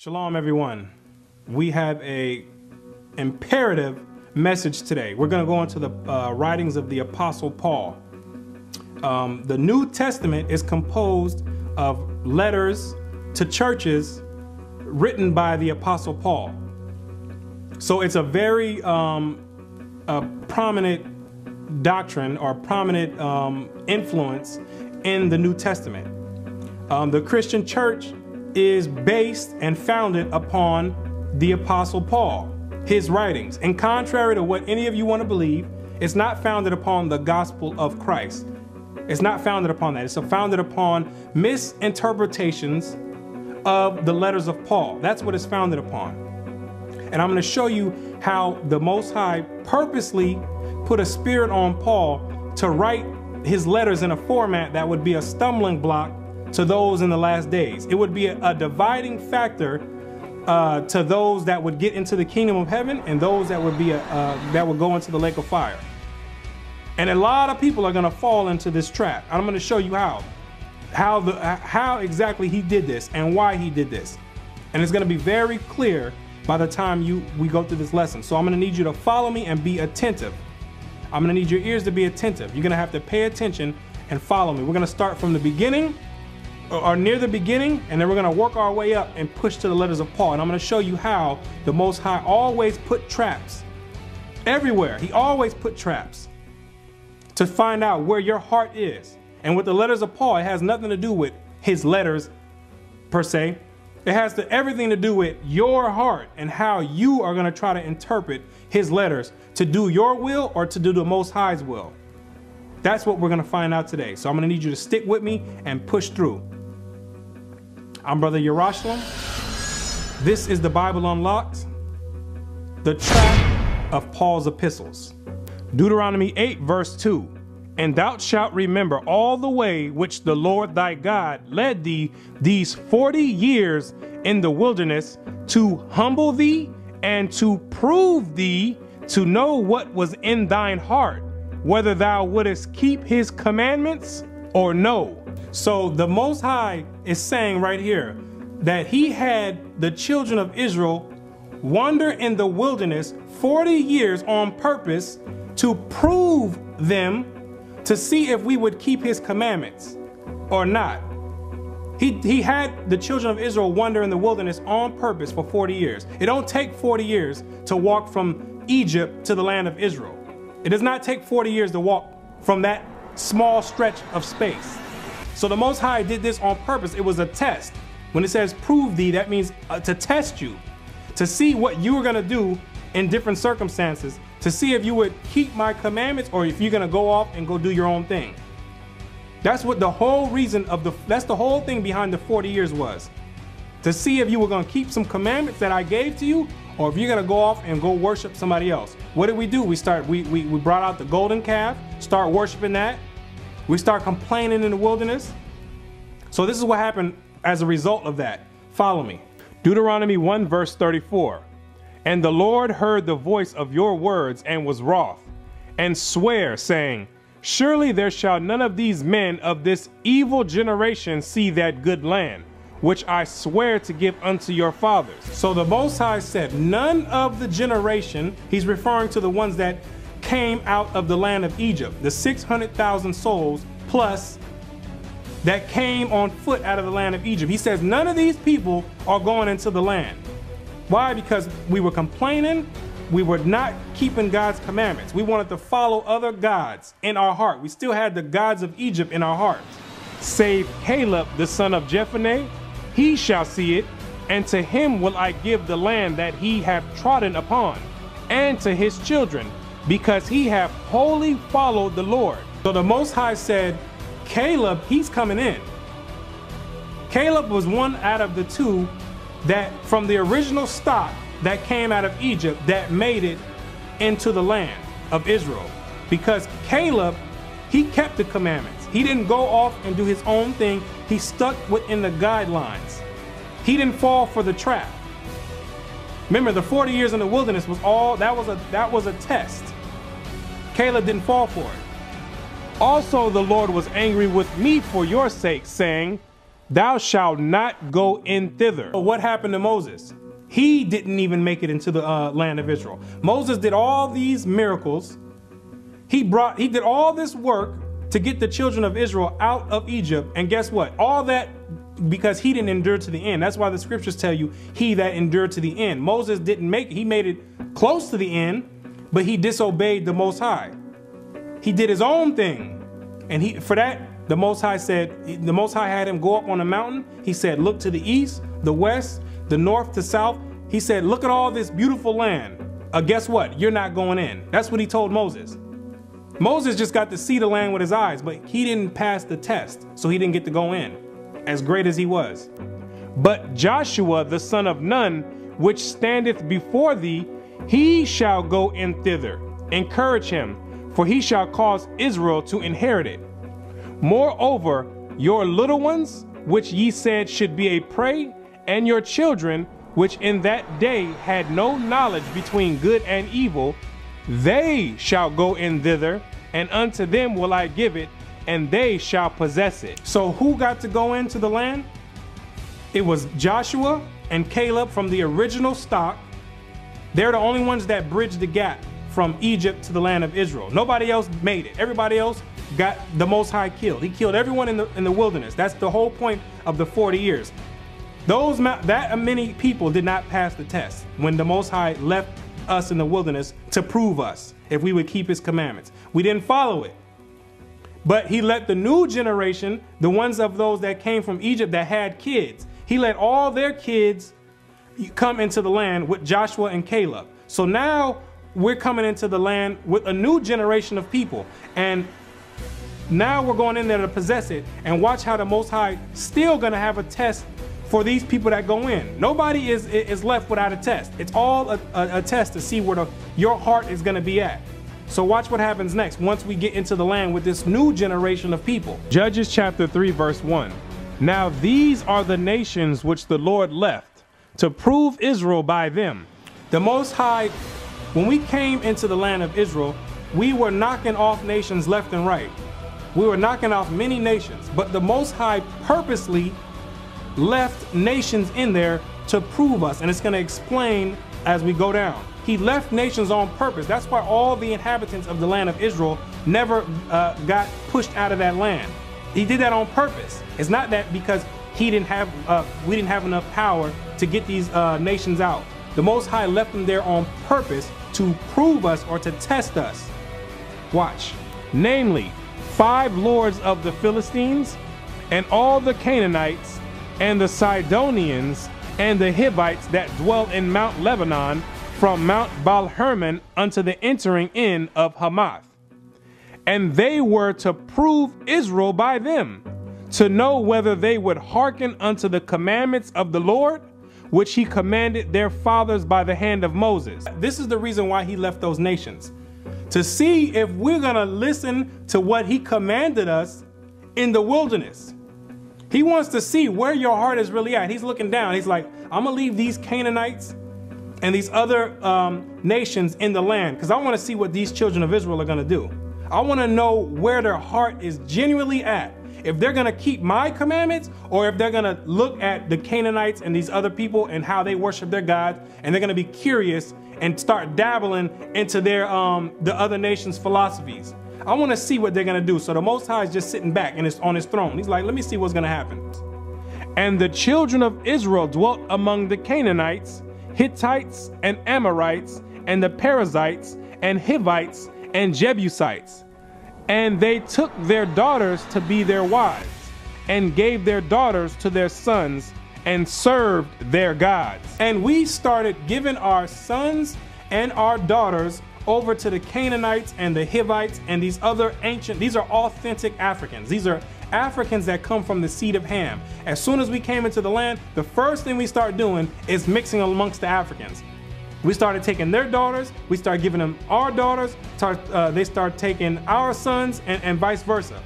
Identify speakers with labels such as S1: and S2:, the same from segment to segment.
S1: Shalom, everyone. We have a imperative message today. We're going to go into the writings of the Apostle Paul. The New Testament is composed of letters to churches written by the Apostle Paul. So it's a very prominent doctrine or prominent influence in the New Testament. The Christian church is based and founded upon the Apostle Paul, his writings. And contrary to what any of you want to believe, it's not founded upon the gospel of Christ. It's not founded upon that. It's founded upon misinterpretations of the letters of Paul. That's what it's founded upon. And I'm going to show you how the Most High purposely put a spirit on Paul to write his letters in a format that would be a stumbling block to those in the last days. It would be a dividing factor to those that would get into the kingdom of heaven and those that would be that would go into the lake of fire. And a lot of people are going to fall into this trap. I'm going to show you how exactly he did this and why he did this. And it's going to be very clear by the time we go through this lesson. So I'm going to need you to follow me and be attentive. I'm going to need your ears to be attentive. You're going to have to pay attention and follow me. We're going to start from the beginning or near the beginning, and then we're going to work our way up and push to the letters of Paul. And I'm going to show you how the Most High always put traps everywhere. He always put traps to find out where your heart is. And with the letters of Paul, it has nothing to do with his letters per se. It has everything to do with your heart and how you are going to try to interpret his letters to do your will or to do the Most High's will. That's what we're going to find out today. So I'm going to need you to stick with me and push through. I'm Brother Yashar'al. This is the Bible Unlocked, the trap of Paul's epistles. Deuteronomy 8 verse 2. And thou shalt remember all the way which the Lord thy God led thee these 40 years in the wilderness, to humble thee and to prove thee, to know what was in thine heart, whether thou wouldest keep his commandments or no. So the Most High is saying right here that he had the children of Israel wander in the wilderness 40 years on purpose to prove them, to see if we would keep his commandments or not. He had the children of Israel wander in the wilderness on purpose for 40 years. It don't take 40 years to walk from Egypt to the land of Israel. It does not take 40 years to walk from that small stretch of space. So the Most High did this on purpose. It was a test. When it says prove thee, that means to test you, to see what you were going to do in different circumstances, to see if you would keep my commandments or if you're going to go off and go do your own thing. That's what the whole reason of that's the whole thing behind the 40 years was. To see if you were going to keep some commandments that I gave to you, or if you're going to go off and go worship somebody else. What did we do? We brought out the golden calf, start worshiping that. We start complaining in the wilderness. So this is what happened as a result of that. Follow me. Deuteronomy 1 verse 34. And the Lord heard the voice of your words and was wroth, and sware, saying, surely there shall none of these men of this evil generation see that good land, which I swear to give unto your fathers. So the Most High said, none of the generation, he's referring to the ones that came out of the land of Egypt, the 600,000 souls plus that came on foot out of the land of Egypt. He says none of these people are going into the land. Why? Because we were complaining. We were not keeping God's commandments. We wanted to follow other gods in our heart. We still had the gods of Egypt in our heart. Save Caleb, the son of Jephunneh, he shall see it, and to him will I give the land that he hath trodden upon, and to his children, because he hath wholly followed the Lord. So the Most High said, Caleb, he's coming in. Caleb was one out of the two that from the original stock that came out of Egypt that made it into the land of Israel. Because Caleb, he kept the commandments. He didn't go off and do his own thing. He stuck within the guidelines. He didn't fall for the trap. Remember, the 40 years in the wilderness was that was a test. Caleb didn't fall for it. Also the Lord was angry with me for your sake, saying, thou shalt not go in thither. So what happened to Moses? He didn't even make it into the land of Israel. Moses did all these miracles. He did all this work to get the children of Israel out of Egypt. And guess what? All that because he didn't endure to the end. That's why the scriptures tell you he that endured to the end. Moses didn't make it. He made it close to the end, but he disobeyed the Most High. He did his own thing. And for that, the Most High said, the Most High had him go up on a mountain. He said, look to the east, the west, the north to south. He said, look at all this beautiful land. Guess what? You're not going in. That's what he told Moses. Moses just got to see the land with his eyes, but he didn't pass the test, so he didn't get to go in, as great as he was. But Joshua, the son of Nun, which standeth before thee, he shall go in thither. Encourage him, for he shall cause Israel to inherit it. Moreover, your little ones, which ye said should be a prey, and your children, which in that day had no knowledge between good and evil, they shall go in thither, and unto them will I give it, and they shall possess it. So who got to go into the land? It was Joshua and Caleb from the original stock. They're the only ones that bridged the gap from Egypt to the land of Israel. Nobody else made it. Everybody else got the Most High killed. He killed everyone in the wilderness. That's the whole point of the 40 years. That many people did not pass the test when the Most High left us in the wilderness to prove us if we would keep his commandments. We didn't follow it. But he let the new generation, the ones of those that came from Egypt that had kids, he let all their kids come into the land with Joshua and Caleb. So now we're coming into the land with a new generation of people. And now we're going in there to possess it. And watch how the Most High still going to have a test for these people that go in. Nobody is left without a test. It's all a test to see where your heart is going to be at. So watch what happens next once we get into the land with this new generation of people. Judges chapter 3 verse 1. Now these are the nations which the Lord left to prove Israel by them. The Most High, when we came into the land of Israel, we were knocking off nations left and right. We were knocking off many nations, but the Most High purposely left nations in there to prove us, and it's going to explain as we go down. He left nations on purpose. That's why all the inhabitants of the land of Israel never got pushed out of that land. He did that on purpose. It's not that because we didn't have enough power to get these nations out. The Most High left them there on purpose to prove us or to test us. Watch. Namely, 5 lords of the Philistines, and all the Canaanites, and the Sidonians, and the Hivites that dwell in Mount Lebanon, from Mount Baal-Hermon unto the entering in of Hamath. And they were to prove Israel by them, to know whether they would hearken unto the commandments of the Lord, which he commanded their fathers by the hand of Moses. This is the reason why he left those nations, to see if we're gonna listen to what he commanded us in the wilderness. He wants to see where your heart is really at. He's looking down. He's like, I'm gonna leave these Canaanites and these other nations in the land because I want to see what these children of Israel are going to do. I want to know where their heart is genuinely at. If they're going to keep my commandments or if they're going to look at the Canaanites and these other people and how they worship their gods, and they're going to be curious and start dabbling into their the other nations' philosophies. I want to see what they're going to do. So the Most High is just sitting back and is on his throne. He's like, let me see what's going to happen. And the children of Israel dwelt among the Canaanites, Hittites and Amorites, and the Perizzites, and Hivites, and Jebusites. And they took their daughters to be their wives, and gave their daughters to their sons, and served their gods. And we started giving our sons and our daughters over to the Canaanites and the Hivites and these other these are authentic Africans. These are Africans that come from the seed of Ham. As soon as we came into the land, the first thing we start doing is mixing amongst the Africans. We started taking their daughters, we started giving them our daughters, they start taking our sons, and vice versa.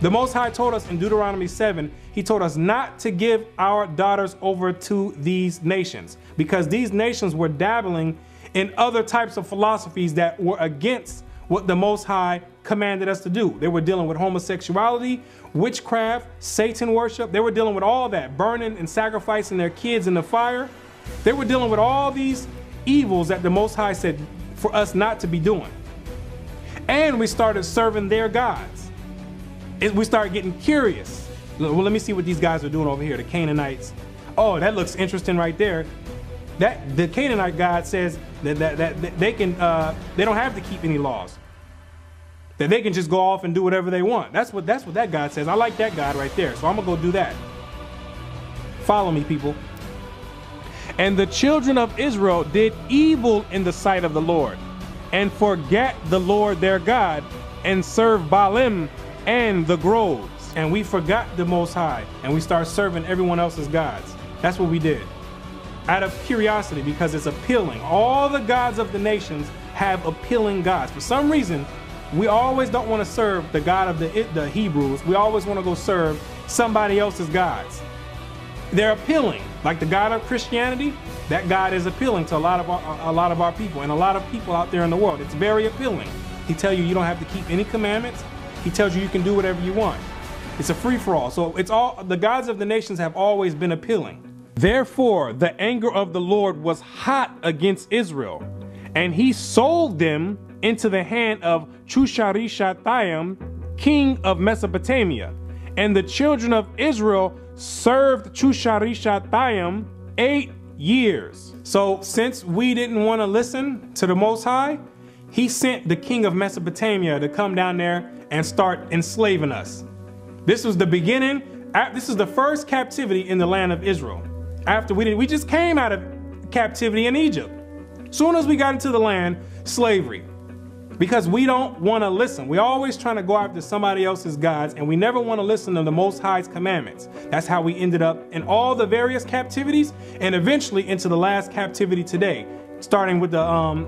S1: The Most High told us in Deuteronomy 7, he told us not to give our daughters over to these nations because these nations were dabbling in other types of philosophies that were against what the Most High commanded us to do. They were dealing with homosexuality witchcraft, Satan worship. They were dealing with all that, burning and sacrificing their kids in the fire. They were dealing with all these evils that the Most High said for us not to be doing. And we started serving their gods. We started getting curious. Well, let me see what these guys are doing over here, the Canaanites. Oh, that looks interesting right there. That the Canaanite God says that they don't have to keep any laws. That they can just go off and do whatever they want. That's what that God says. I like that God right there, so I'm gonna go do that. Follow me, people. And the children of Israel did evil in the sight of the Lord, and forgat the Lord their God, and served Baalim and the groves. And we forgot the Most High, and we started serving everyone else's gods. That's what we did. Out of curiosity, because it's appealing. All the gods of the nations have appealing gods. For some reason, we always don't want to serve the God of the Hebrews. We always want to go serve somebody else's gods. They're appealing. Like the God of Christianity, that God is appealing to a lot of our people and a lot of people out there in the world. It's very appealing. He tells you don't have to keep any commandments. He tells you can do whatever you want. It's a free-for-all. So it's all the gods of the nations have always been appealing. Therefore, the anger of the Lord was hot against Israel, and he sold them into the hand of Chusharishathaim, king of Mesopotamia. And the children of Israel served Chusharishathaim 8 years. So since we didn't want to listen to the Most High, he sent the king of Mesopotamia to come down there and start enslaving us. This was the beginning. This is the first captivity in the land of Israel. After we just came out of captivity in Egypt. Soon as we got into the land, slavery. Because we don't want to listen. We're always trying to go after somebody else's gods, and we never want to listen to the Most High's commandments. That's how we ended up in all the various captivities, and eventually into the last captivity today, starting with the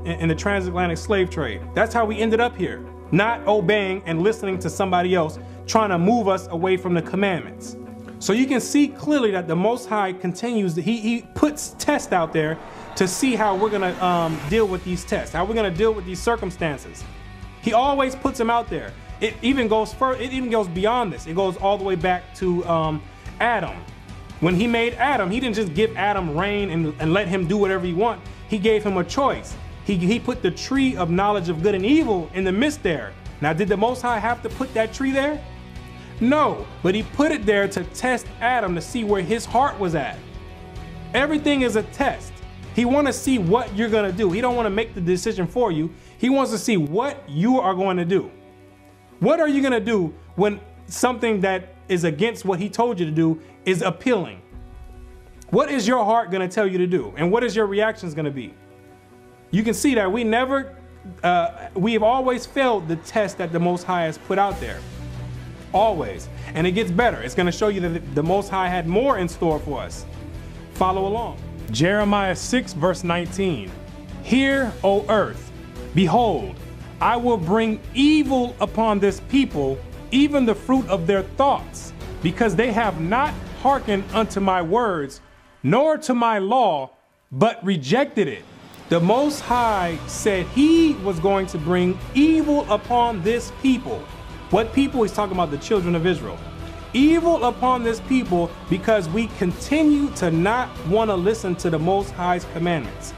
S1: in the transatlantic slave trade. That's how we ended up here, not obeying and listening to somebody else trying to move us away from the commandments. So you can see clearly that the Most High continues. He puts tests out there to see how we're gonna deal with these tests, how we're gonna deal with these circumstances. He always puts them out there. It even goes further. It even goes beyond this. It goes all the way back to Adam. When he made Adam, he didn't just give Adam reign and let him do whatever he wants. He gave him a choice. He put the tree of knowledge of good and evil in the midst there. Now, did the Most High have to put that tree there? No, but he put it there to test Adam to see where his heart was at. Everything is a test. He wants to see what you're going to do. He don't want to make the decision for you. He wants to see what you are going to do. What are you going to do when something that is against what he told you to do is appealing? What is your heart going to tell you to do? And what is your reactions going to be? You can see that we have always failed the test that the Most High has put out there. Always. And it gets better. It's going to show you that the Most High had more in store for us. Follow along. Jeremiah 6 verse 19. Hear, O earth, behold, I will bring evil upon this people, even the fruit of their thoughts, because they have not hearkened unto my words, nor to my law, but rejected it. The Most High said he was going to bring evil upon this people. What people? He's talking about the children of Israel. Evil upon this people because we continue to not want to listen to the Most High's commandments.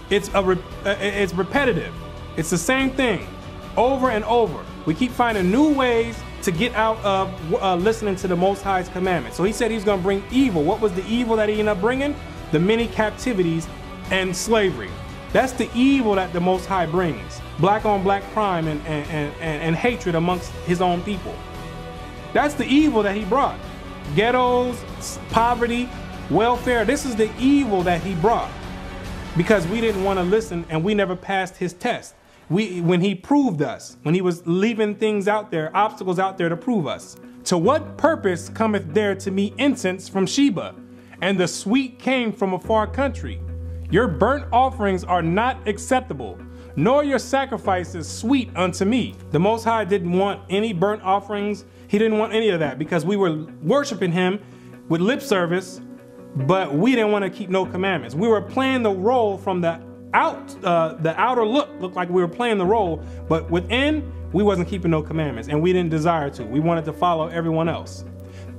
S1: It's repetitive. It's the same thing over and over. We keep finding new ways to get out of listening to the Most High's commandments. So he said he's going to bring evil. What was the evil that he ended up bringing? The many captivities and slavery. That's the evil that the Most High brings. Black on black crime and hatred amongst his own people. That's the evil that he brought. Ghettos, poverty, welfare. This is the evil that he brought because we didn't want to listen and we never passed his test. When he proved us, when he was leaving things out there, obstacles out there to prove us. To what purpose cometh there to me incense from Sheba, and the sweet came from a far country? Your burnt offerings are not acceptable, nor your sacrifices sweet unto me. The Most High didn't want any burnt offerings. He didn't want any of that because we were worshiping him with lip service, but we didn't want to keep no commandments. We were playing the role from the outer look, looked like we were playing the role, but within, we wasn't keeping no commandments, and we didn't desire to. We wanted to follow everyone else.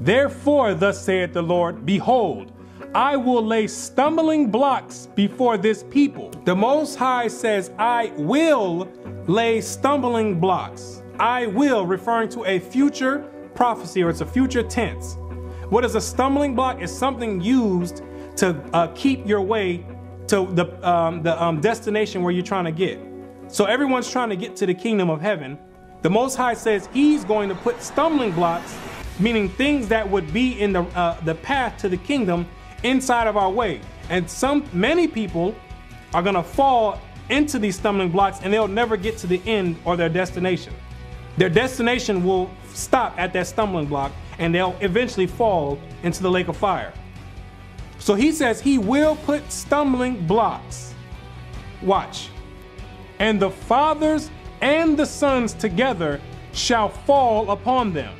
S1: Therefore, thus saith the Lord, behold, I will lay stumbling blocks before this people. The Most High says, I will lay stumbling blocks. I will, referring to a future prophecy, or it's a future tense. What is a stumbling block? Is something used to keep your way to the destination where you're trying to get. So everyone's trying to get to the kingdom of heaven. The Most High says he's going to put stumbling blocks, meaning things that would be in the path to the kingdom, inside of our way. And many people are going to fall into these stumbling blocks, and they'll never get to the end or their destination. Their destination will stop at that stumbling block, and they'll eventually fall into the lake of fire. So he says he will put stumbling blocks. Watch. And the fathers and the sons together shall fall upon them.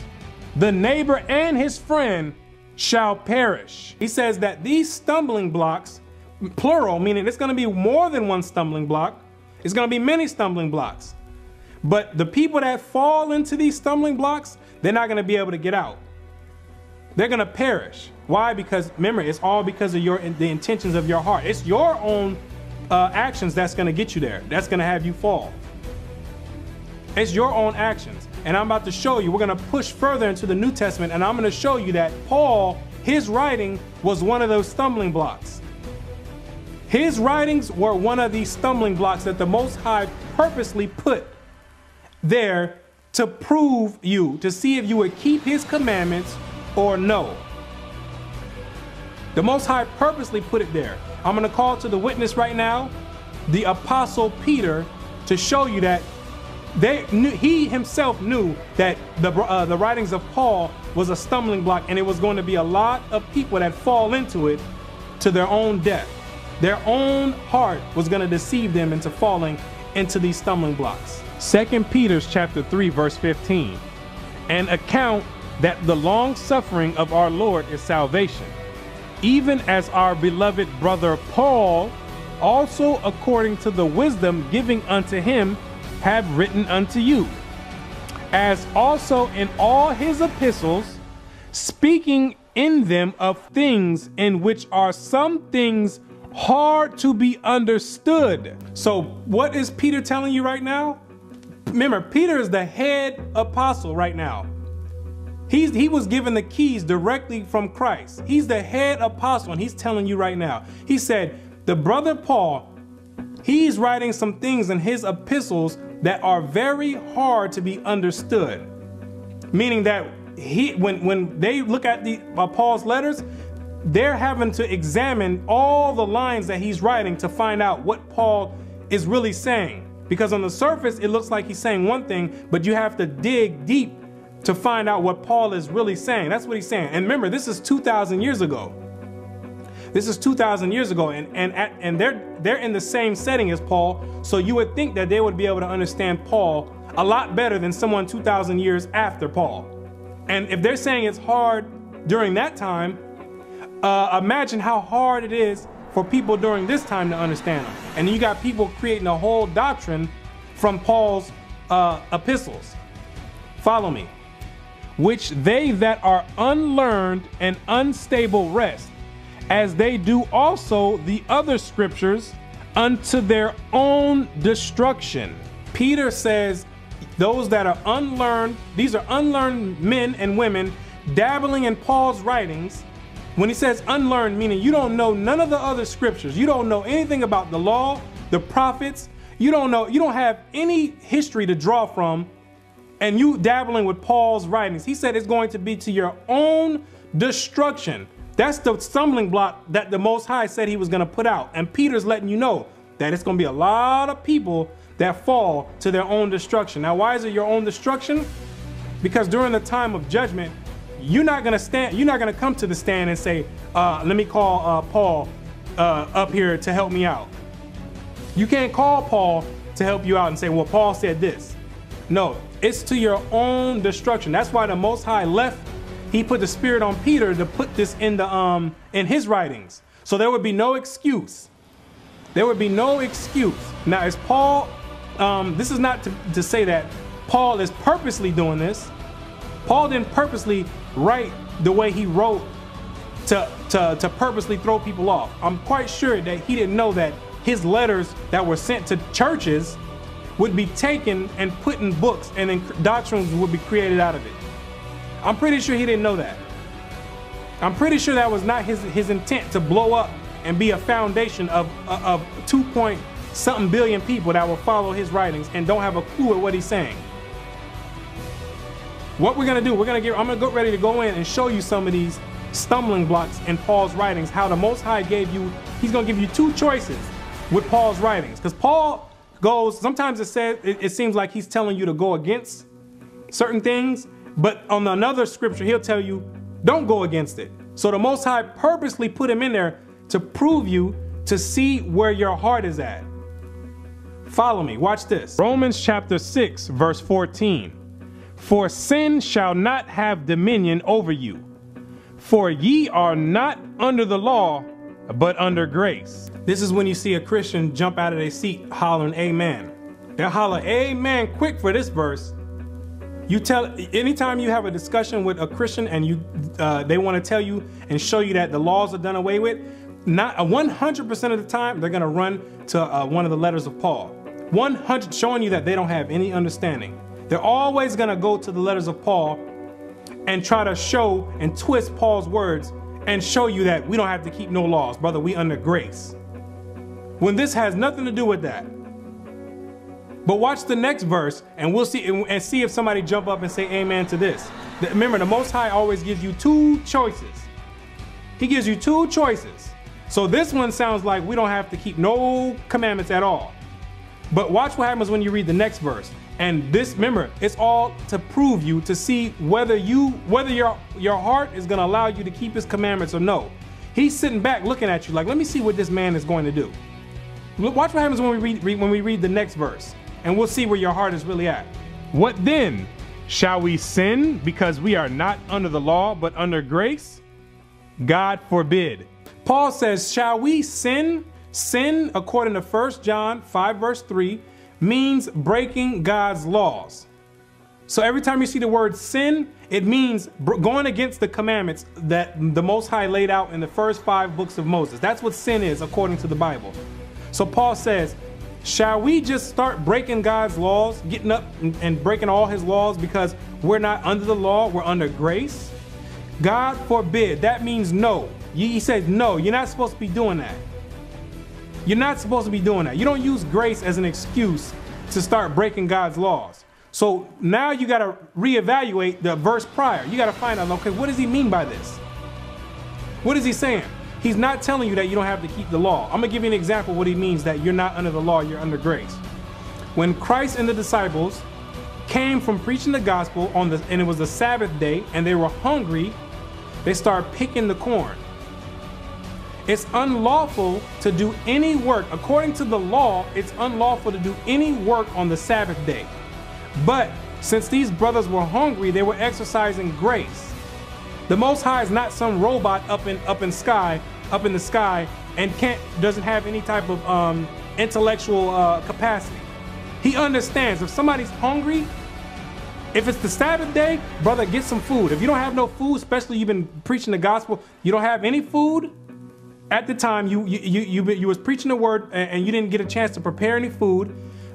S1: The neighbor and his friend shall perish. He says that these stumbling blocks, plural, meaning it's going to be more than one stumbling block. It's going to be many stumbling blocks. But the people that fall into these stumbling blocks, they're not going to be able to get out. They're going to perish. Why? Because remember, it's all because of the intentions of your heart. It's your own actions that's going to get you there. That's going to have you fall. It's your own actions. And I'm about to show you, we're going to push further into the New Testament, and I'm going to show you that Paul, his writing was one of those stumbling blocks. His writings were one of these stumbling blocks that the Most High purposely put there to prove you, to see if you would keep his commandments or no. The Most High purposely put it there. I'm going to call to the witness right now, the Apostle Peter, to show you that he himself knew that the writings of Paul was a stumbling block, and it was going to be a lot of people that fall into it to their own death. Their own heart was going to deceive them into falling into these stumbling blocks. 2 Peter chapter 3 verse 15. And account that the long suffering of our Lord is salvation, even as our beloved brother Paul also according to the wisdom giving unto him have written unto you, as also in all his epistles, speaking in them of things in which are some things hard to be understood. So what is Peter telling you right now? Remember, Peter is the head apostle right now. He was given the keys directly from Christ. He's the head apostle, and he's telling you right now. He said, the brother Paul, he's writing some things in his epistles that are very hard to be understood. Meaning that when they look at Paul's letters, they're having to examine all the lines that he's writing to find out what Paul is really saying. Because on the surface, it looks like he's saying one thing, but you have to dig deep to find out what Paul is really saying. That's what he's saying. And remember, this is 2,000 years ago. This is 2,000 years ago, and they're in the same setting as Paul, so you would think that they would be able to understand Paul a lot better than someone 2,000 years after Paul. And if they're saying it's hard during that time, imagine how hard it is for people during this time to understand them. And you got people creating a whole doctrine from Paul's epistles. Follow me. Which they that are unlearned and unstable wrest, as they do also the other scriptures, unto their own destruction. Peter says those that are unlearned, these are unlearned men and women dabbling in Paul's writings. When he says unlearned, meaning you don't know none of the other scriptures. You don't know anything about the law, the prophets. You don't have any history to draw from, and you dabbling with Paul's writings. He said it's going to be to your own destruction. That's the stumbling block that the Most High said he was going to put out. And Peter's letting you know that it's going to be a lot of people that fall to their own destruction. Now, why is it your own destruction? Because during the time of judgment, you're not going to come to the stand and say, let me call Paul up here to help me out. You can't call Paul to help you out and say, well, Paul said this. No, it's to your own destruction. That's why the Most High left. He put the Spirit on Peter to put this in his writings. So there would be no excuse. There would be no excuse. Now, is Paul, this is not to say that Paul is purposely doing this. Paul didn't purposely write the way he wrote to purposely throw people off. I'm quite sure that he didn't know that his letters that were sent to churches would be taken and put in books, and then doctrines would be created out of it. I'm pretty sure he didn't know that. I'm pretty sure that was not his intent, to blow up and be a foundation of 2-point-something billion people that will follow his writings and don't have a clue at what he's saying. What we're going to do, I'm going to get ready to go in and show you some of these stumbling blocks in Paul's writings, how the Most High he's going to give you two choices with Paul's writings. Because Paul goes, sometimes it seems like he's telling you to go against certain things, but on another scripture, he'll tell you, don't go against it. So the Most High purposely put him in there to prove you, to see where your heart is at. Follow me, watch this. Romans chapter 6, verse 14. For sin shall not have dominion over you, for ye are not under the law, but under grace. This is when you see a Christian jump out of their seat hollering amen. They'll holler amen quick for this verse. Anytime you have a discussion with a Christian and they want to tell you and show you that the laws are done away with, not 100% of the time they're going to run to one of the letters of Paul. 100, showing you that they don't have any understanding. They're always going to go to the letters of Paul and try to show and twist Paul's words and show you that we don't have to keep no laws, brother. We under grace. When this has nothing to do with that. But watch the next verse and we'll see, and see if somebody jump up and say amen to this. Remember, the Most High always gives you two choices. He gives you two choices. So this one sounds like we don't have to keep no commandments at all. But watch what happens when you read the next verse. And this, remember, it's all to prove you, to see whether your heart is going to allow you to keep his commandments or no. He's sitting back looking at you like, let me see what this man is going to do. Watch what happens when we read the next verse, and we'll see where your heart is really at. What then? Shall we sin because we are not under the law, but under grace? God forbid. Paul says, shall we sin? Sin, according to 1 John 5, verse 3, means breaking God's laws. So every time you see the word sin, it means going against the commandments that the Most High laid out in the first 5 books of Moses. That's what sin is, according to the Bible. So Paul says, shall we just start breaking God's laws, getting up and breaking all his laws because we're not under the law, we're under grace? God forbid. That means no. He says, no, you're not supposed to be doing that. You're not supposed to be doing that. You don't use grace as an excuse to start breaking God's laws. So now you got to reevaluate the verse prior. You got to find out, okay, what does he mean by this? What is he saying? He's not telling you that you don't have to keep the law. I'm going to give you an example of what he means that you're not under the law, you're under grace. When Christ and the disciples came from preaching the gospel and it was the Sabbath day and they were hungry, they started picking the corn. It's unlawful to do any work. According to the law, it's unlawful to do any work on the Sabbath day. But since these brothers were hungry, they were exercising grace. The Most High is not some robot up in the sky and doesn't have any type of intellectual capacity. He understands if somebody's hungry, if it's the Sabbath day, brother, get some food. If you don't have no food, especially you've been preaching the gospel, you don't have any food. At the time you was preaching the word and you didn't get a chance to prepare any food,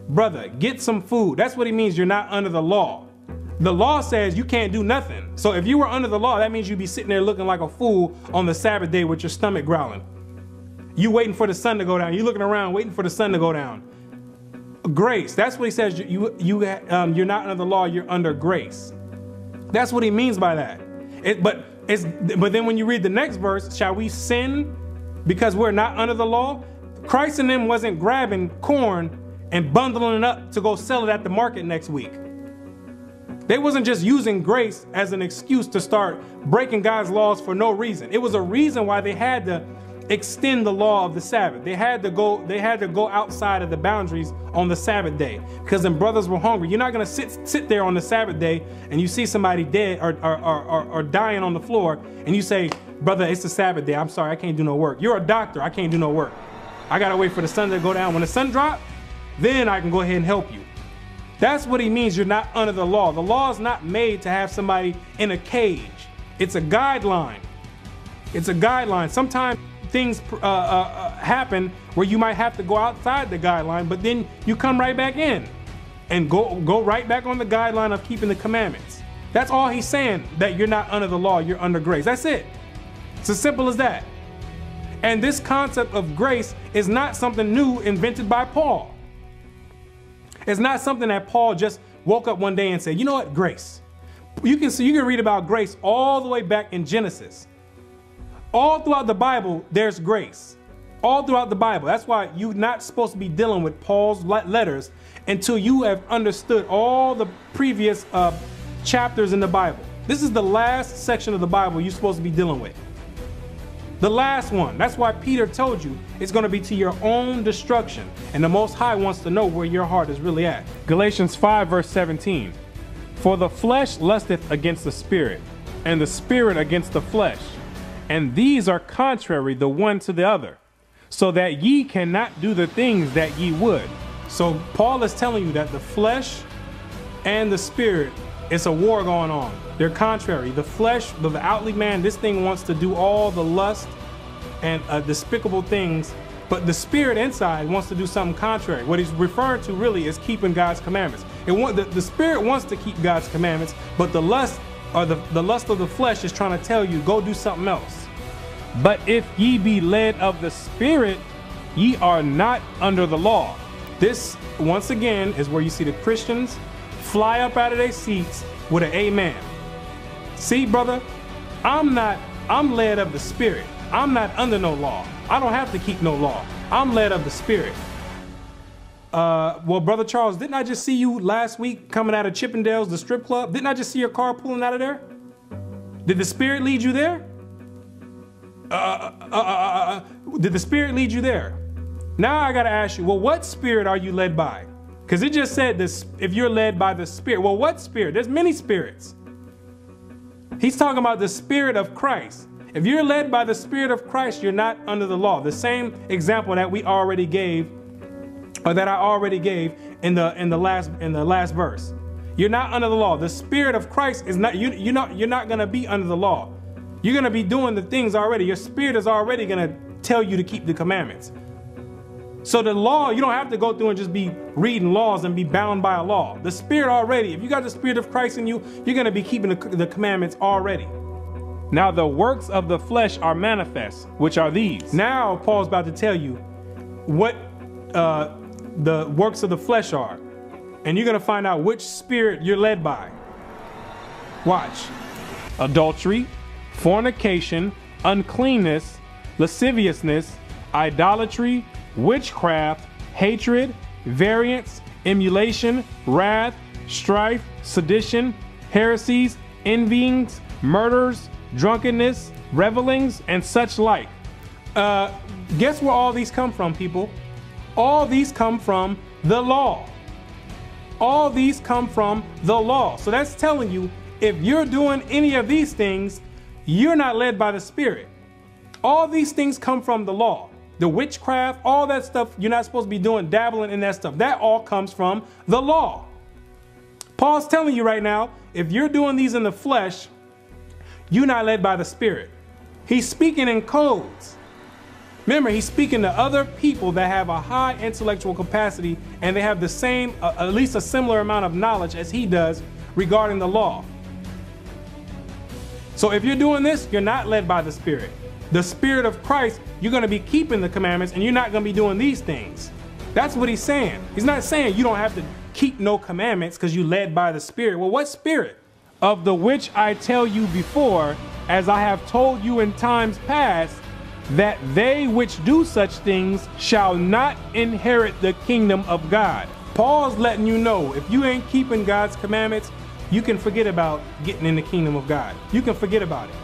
S1: brother, get some food. That's what he means. You're not under the law. The law says you can't do nothing. So if you were under the law, that means you'd be sitting there looking like a fool on the Sabbath day with your stomach growling. You waiting for the sun to go down. You looking around waiting for the sun to go down. Grace. That's what he says. You're not under the law. You're under grace. That's what he means by that. But then when you read the next verse, shall we sin because we're not under the law? Christ and them wasn't grabbing corn and bundling it up to go sell it at the market next week. They wasn't just using grace as an excuse to start breaking God's laws for no reason. It was a reason why they had to extend the law of the Sabbath. They had to go outside of the boundaries on the Sabbath day because them brothers were hungry. You're not going to sit there on the Sabbath day and you see somebody dead or dying on the floor and you say, brother, it's the Sabbath day. I'm sorry, I can't do no work. You're a doctor. I can't do no work. I got to wait for the sun to go down. When the sun drops, then I can go ahead and help you. That's what he means. You're not under the law. The law is not made to have somebody in a cage. It's a guideline. It's a guideline. Sometimes things happen where you might have to go outside the guideline, but then you come right back in and go right back on the guideline of keeping the commandments. That's all he's saying, that you're not under the law, you're under grace. That's it. It's as simple as that. And this concept of grace is not something new invented by Paul. It's not something that Paul just woke up one day and said, you know what, grace. You can read about grace all the way back in Genesis. All throughout the Bible, there's grace. All throughout the Bible. That's why you're not supposed to be dealing with Paul's letters until you have understood all the previous chapters in the Bible. This is the last section of the Bible you're supposed to be dealing with. The last one. That's why Peter told you it's going to be to your own destruction. And the Most High wants to know where your heart is really at. Galatians 5 verse 17. For the flesh lusteth against the spirit, and the spirit against the flesh. And these are contrary the one to the other, so that ye cannot do the things that ye would. So Paul is telling you that the flesh and the spirit, it's a war going on. They're contrary. The flesh, the outward man, this thing wants to do all the lust and despicable things, but the spirit inside wants to do something contrary. What he's referring to really is keeping God's commandments. The spirit wants to keep God's commandments, but the lust, or the lust of the flesh, is trying to tell you, go do something else. But if ye be led of the spirit, ye are not under the law. This, once again, is where you see the Christians fly up out of their seats with an amen. See, brother, I'm led of the spirit. I'm not under no law. I don't have to keep no law. I'm led of the spirit. Well, Brother Charles, didn't I just see you last week coming out of Chippendales, the strip club? Didn't I just see your car pulling out of there? Did the spirit lead you there? Did the spirit lead you there? Now I got to ask you, well, what spirit are you led by? Because it just said this, if you're led by the spirit. Well, what spirit? There's many spirits. He's talking about the spirit of Christ. If you're led by the spirit of Christ, you're not under the law. The same example that we already gave, or that I already gave in the last verse. You're not under the law. The spirit of Christ is not, you're not going to be under the law. You're going to be doing the things already. Your spirit is already going to tell you to keep the commandments. So the law, you don't have to go through and just be reading laws and be bound by a law. The spirit already, if you got the spirit of Christ in you, you're going to be keeping the commandments already. Now the works of the flesh are manifest, which are these. Now Paul's about to tell you what the works of the flesh are. And you're going to find out which spirit you're led by. Watch. Adultery, fornication, uncleanness, lasciviousness, idolatry, witchcraft, hatred, variance, emulation, wrath, strife, sedition, heresies, envyings, murders, drunkenness, revelings, and such like. Guess where all these come from, people? All these come from the law. All these come from the law. So that's telling you, if you're doing any of these things, you're not led by the Spirit. All these things come from the law. The witchcraft, all that stuff, you're not supposed to be doing, dabbling in that stuff. That all comes from the law. Paul's telling you right now, if you're doing these in the flesh, you're not led by the Spirit. He's speaking in codes. Remember, he's speaking to other people that have a high intellectual capacity and they have the same, at least a similar amount of knowledge as he does regarding the law. So if you're doing this, you're not led by the Spirit. The Spirit of Christ, you're going to be keeping the commandments and you're not going to be doing these things. That's what he's saying. He's not saying you don't have to keep no commandments because you're led by the Spirit. Well, what Spirit? Of the which I tell you before, as I have told you in times past, that they which do such things shall not inherit the kingdom of God. Paul's letting you know, if you ain't keeping God's commandments, you can forget about getting in the kingdom of God. You can forget about it.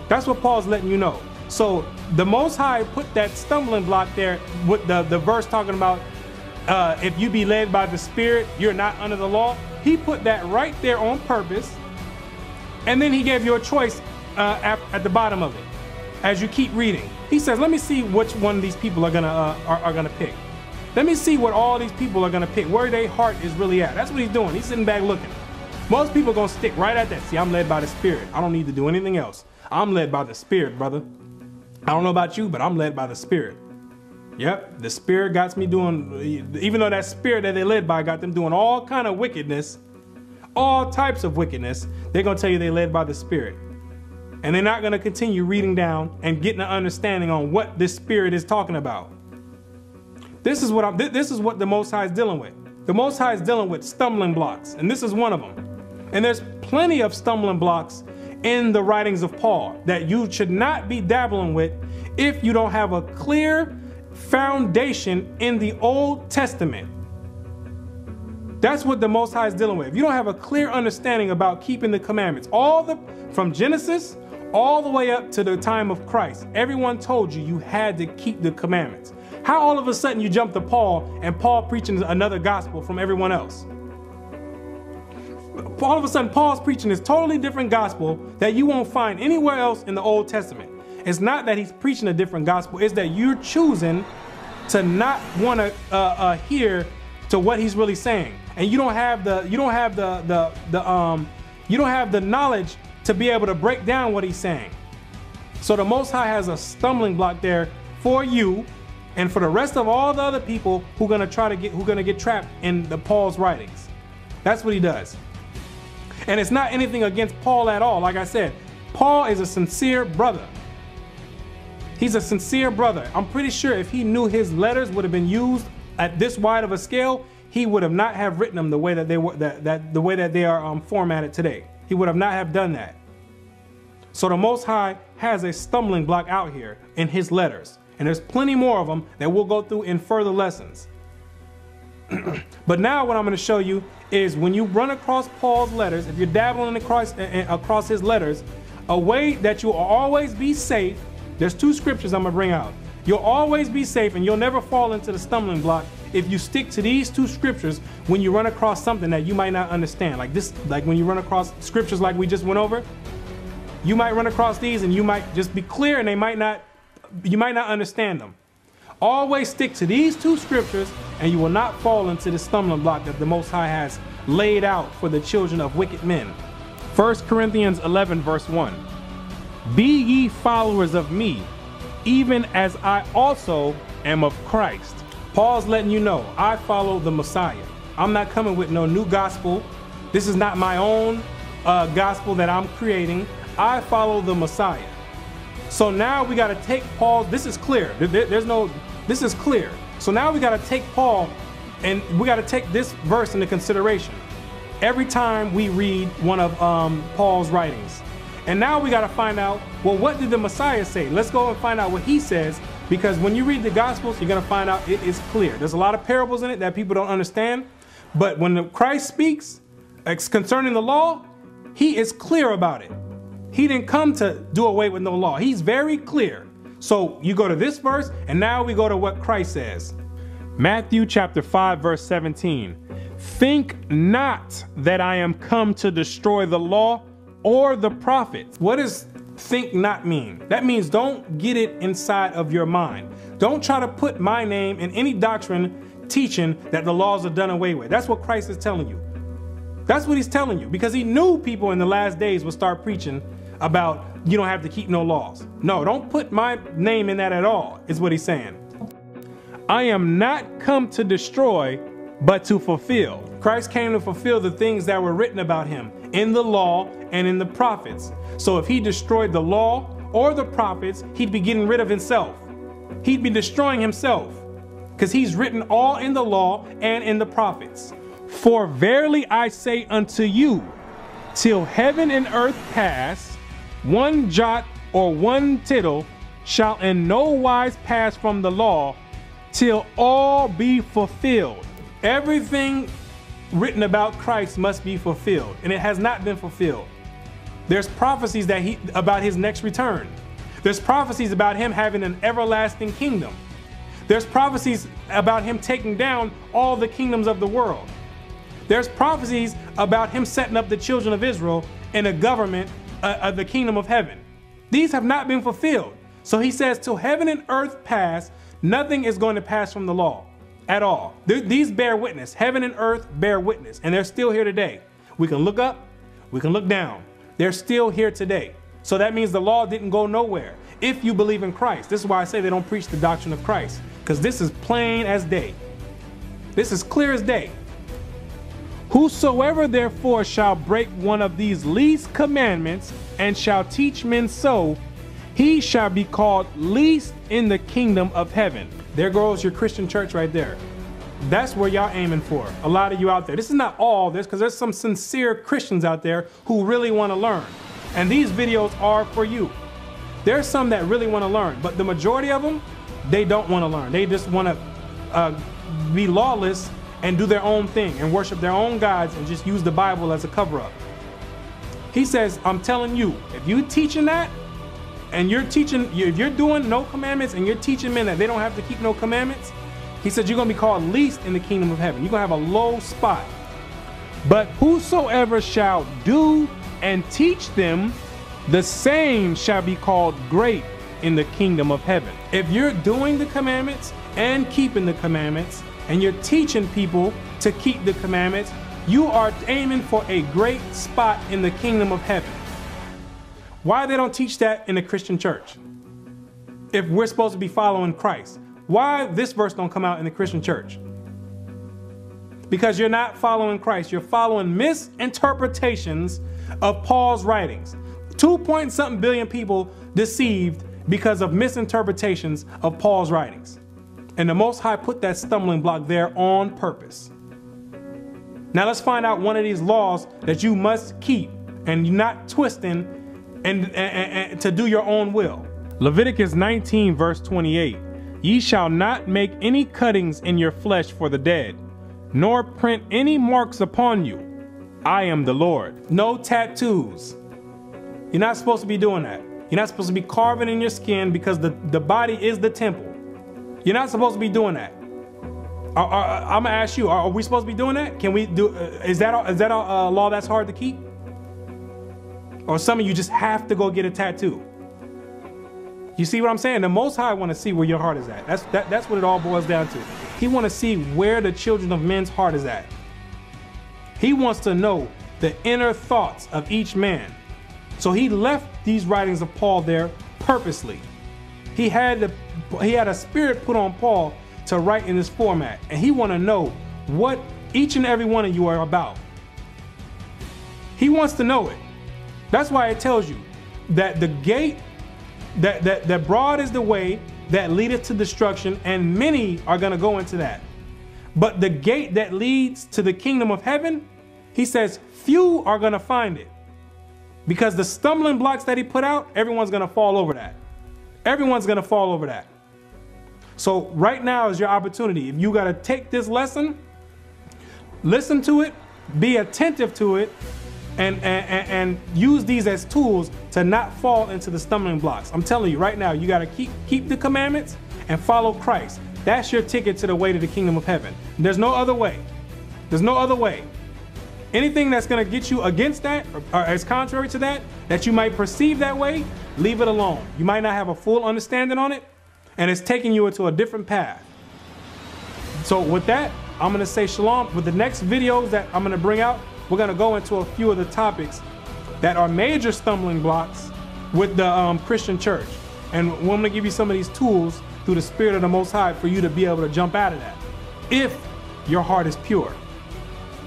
S1: That's what Paul's letting you know. So the Most High put that stumbling block there with the verse talking about if you be led by the Spirit, you're not under the law. He put that right there on purpose. And then he gave you a choice at the bottom of it. As you keep reading, he says, let me see which one of these people are gonna pick. Let me see what all these people are going to pick, where their heart is really at. That's what he's doing. He's sitting back looking. Most people are going to stick right at that. See, I'm led by the Spirit. I don't need to do anything else. I'm led by the Spirit, brother. I don't know about you, but I'm led by the Spirit. Yep, the Spirit got me doing, even though that spirit that they led by got them doing all kind of wickedness, all types of wickedness, they're going to tell you they led by the Spirit. And they're not going to continue reading down and getting an understanding on what this Spirit is talking about. This is what the Most High is dealing with. The Most High is dealing with stumbling blocks, and this is one of them. And there's plenty of stumbling blocks in the writings of Paul that you should not be dabbling with if you don't have a clear foundation in the Old Testament. That's what the Most High is dealing with. If you don't have a clear understanding about keeping the commandments, from Genesis all the way up to the time of Christ, everyone told you had to keep the commandments. How all of a sudden you jump to Paul and Paul preaching another gospel from everyone else? All of a sudden Paul's preaching this totally different gospel that you won't find anywhere else in the Old Testament. It's not that he's preaching a different gospel, it's that you're choosing to not want to hear to what he's really saying. And you don't have the knowledge to be able to break down what he's saying. So the Most High has a stumbling block there for you and for the rest of all the other people who are going to get trapped in the Paul's writings. That's what he does. And it's not anything against Paul at all. Like I said, Paul is a sincere brother. He's a sincere brother. I'm pretty sure if he knew his letters would have been used at this wide of a scale, he would have not have written them the way that they were, the way that they are formatted today. He would have not have done that. So the Most High has a stumbling block out here in his letters. And there's plenty more of them that we'll go through in further lessons. But now what I'm going to show you is when you run across Paul's letters, if you're dabbling across his letters, a way that you'll always be safe. There's two scriptures I'm going to bring out. You'll always be safe and you'll never fall into the stumbling block if you stick to these two scriptures when you run across something that you might not understand. Like when you run across scriptures like we just went over, you might run across these and you might just be clear and you might not understand them. Always stick to these two scriptures and you will not fall into the stumbling block that the Most High has laid out for the children of wicked men. 1 Corinthians 11 verse 1. Be ye followers of me, even as I also am of Christ. Paul's letting you know, I follow the Messiah. I'm not coming with no new gospel. This is not my own gospel that I'm creating. I follow the Messiah. So now we got to take Paul. This is clear. This is clear. So now we got to take Paul and we got to take this verse into consideration every time we read one of Paul's writings. And now we got to find out, well, what did the Messiah say? Let's go and find out what he says, because when you read the Gospels, you're going to find out it is clear. There's a lot of parables in it that people don't understand. But when Christ speaks concerning the law, he is clear about it. He didn't come to do away with no law. He's very clear. So you go to this verse, and now we go to what Christ says. Matthew chapter 5, verse 17. Think not that I am come to destroy the law or the prophets. What does think not mean? That means don't get it inside of your mind. Don't try to put my name in any doctrine teaching that the laws are done away with. That's what Christ is telling you. That's what he's telling you, because he knew people in the last days would start preaching about you don't have to keep no laws. No, don't put my name in that at all, is what he's saying. I am not come to destroy, but to fulfill. Christ came to fulfill the things that were written about him in the law and in the prophets. So if he destroyed the law or the prophets, he'd be getting rid of himself. He'd be destroying himself, because he's written all in the law and in the prophets. For verily I say unto you, till heaven and earth pass, one jot or one tittle shall in no wise pass from the law, till all be fulfilled. Everything written about Christ must be fulfilled, and it has not been fulfilled. There's prophecies about his next return. There's prophecies about him having an everlasting kingdom. There's prophecies about him taking down all the kingdoms of the world. There's prophecies about him setting up the children of Israel in a government of the kingdom of heaven. These have not been fulfilled. So he says, till heaven and earth pass, nothing is going to pass from the law. at all. These bear witness. Heaven and earth bear witness, and they're still here today. We can look up, we can look down. They're still here today. So that means the law didn't go nowhere. If you believe in Christ, this is why I say they don't preach the doctrine of Christ, because this is plain as day. This is clear as day. Whosoever therefore shall break one of these least commandments and shall teach men so, he shall be called least in the kingdom of heaven. There goes your Christian church right there. That's where y'all aiming for. A lot of you out there. This is not all this, because there's some sincere Christians out there who really want to learn. And these videos are for you. There's some that really want to learn, but the majority of them, they don't want to learn. They just want to be lawless and do their own thing and worship their own gods and just use the Bible as a cover-up. He says, I'm telling you, if you're teaching that, and you're teaching, if you're doing no commandments and you're teaching men that they don't have to keep no commandments, he said you're going to be called least in the kingdom of heaven. You're going to have a low spot. But whosoever shall do and teach them, the same shall be called great in the kingdom of heaven. If you're doing the commandments and keeping the commandments, and you're teaching people to keep the commandments, you are aiming for a great spot in the kingdom of heaven. Why they don't teach that in the Christian church? If we're supposed to be following Christ, why this verse don't come out in the Christian church? Because you're not following Christ. You're following misinterpretations of Paul's writings. 2-point-something billion people deceived because of misinterpretations of Paul's writings. And the Most High put that stumbling block there on purpose. Now let's find out one of these laws that you must keep and you're not twisting and to do your own will. Leviticus 19 verse 28. Ye shall not make any cuttings in your flesh for the dead, nor print any marks upon you. I am the Lord. No tattoos. You're not supposed to be doing that. You're not supposed to be carving in your skin, because the body is the temple. You're not supposed to be doing that. I'm gonna ask you, are we supposed to be doing that? Can we do, is that a law that's hard to keep? Or some of you just have to go get a tattoo? You see what I'm saying? The Most High want to see where your heart is at. That's what it all boils down to. He want to see where the children of men's heart is at. He wants to know the inner thoughts of each man. So he left these writings of Paul there purposely. He had a spirit put on Paul to write in this format, and he want to know what each and every one of you are about. He wants to know it. That's why it tells you that the gate, that broad is the way that leadeth to destruction, and many are going to go into that. But the gate that leads to the kingdom of heaven, he says, few are going to find it. Because the stumbling blocks that he put out, everyone's going to fall over that. Everyone's going to fall over that. So right now is your opportunity. If you got to take this lesson, listen to it, be attentive to it, and use these as tools to not fall into the stumbling blocks. I'm telling you right now, you got to keep the commandments and follow Christ. That's your ticket to the way to the kingdom of heaven. There's no other way. There's no other way. Anything that's going to get you against that, or is contrary to that, that you might perceive that way, leave it alone. You might not have a full understanding on it, and it's taking you into a different path. So with that, I'm going to say shalom. With the next videos that I'm going to bring out, we're going to go into a few of the topics that are major stumbling blocks with the Christian church. And we're going to give you some of these tools through the Spirit of the Most High for you to be able to jump out of that, if your heart is pure.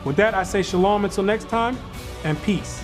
S1: With that, I say shalom until next time, and peace.